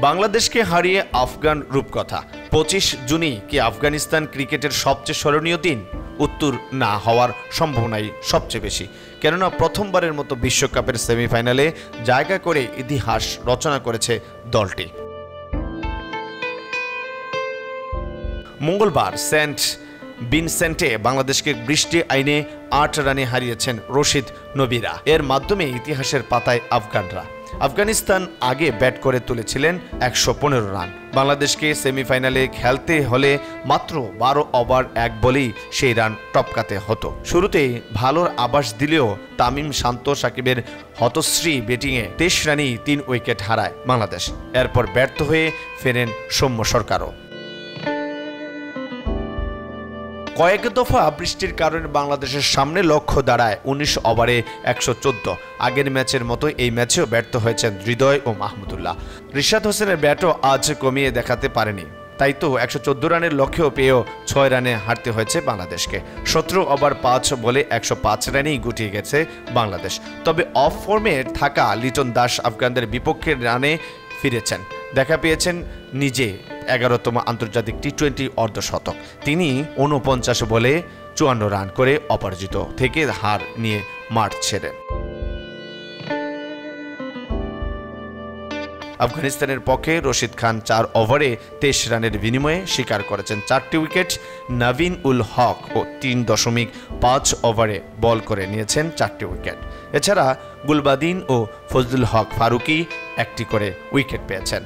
বাংলাদেশকে হারিয়ে আফগান রূপকথা। 25 জুনই কি আফগানিস্তান ক্রিকেটের সবচেয়ে স্মরণীয় দিন? উত্তর না হওয়ার সম্ভাবনাই সবচেয়ে বেশি, কেননা প্রথমবারের মতো বিশ্বকাপের সেমিফাইনালে জায়গা করে ইতিহাস রচনা করেছে দলটি। মঙ্গলবার সেন্ট ভিনসেন্টে বাংলাদেশকে বৃষ্টি আইনে 8 রানে হারিয়েছেন রশিদ নবীরা। এর মাধ্যমে ইতিহাসের পাতায় আফগানরা। আফগানিস্তান আগে ব্যাট করে তুলেছিলেন 115 রান। বাংলাদেশকে সেমিফাইনালে খেলতে হলে মাত্র 12 ওভার 1 বলেই সেই রান টপকাতে হতো। শুরুতেই ভালোর আভাস দিলেও তামিম শান্ত সাকিবের হতশ্রী ব্যাটিংয়ে 23 রানেই 3 উইকেট হারায় বাংলাদেশ। এরপর ব্যর্থ হয়ে ফেরেন সৌম্য সরকারও। কয়েক দফা বৃষ্টির কারণে বাংলাদেশের সামনে লক্ষ্য দাঁড়ায় 19 ওভারে 114। আগের ম্যাচের মতো এই ম্যাচেও ব্যর্থ হয়েছেন হৃদয় ও মাহমুদুল্লাহ। রিশাদ হোসেনের ব্যাটও আজ কমিয়ে দেখাতে পারেনি। তাই তো 114 রানের লক্ষ্যও পেয়েও 6 রানে হারতে হয়েছে বাংলাদেশকে। 17 ওভার 5 বলে 105 রানেই গুটিয়ে গেছে বাংলাদেশ। তবে অফ ফর্মে থাকা লিটন দাস আফগানদের বিপক্ষে রানে ফিরেছেন। দেখা পেয়েছেন নিজে 11তম আন্তর্জাতিক টি-20 অর্ধশতক। তিনি 49 বলে 54 রান করে অপরাজিত থেকে হার নিয়ে মাঠ ছেড়েন। আফগানিস্তানের পক্ষে রশিদ খান 4 ওভারে 23 রানের বিনিময়ে শিকার করেছেন 4টি উইকেট। নবীন উল হক ও 3.5 ওভারে বল করে নিয়েছেন 4টি উইকেট। এছাড়া গুলবাদিন ও ফজলুল হক ফারুকি 1টি করে উইকেট পেয়েছেন।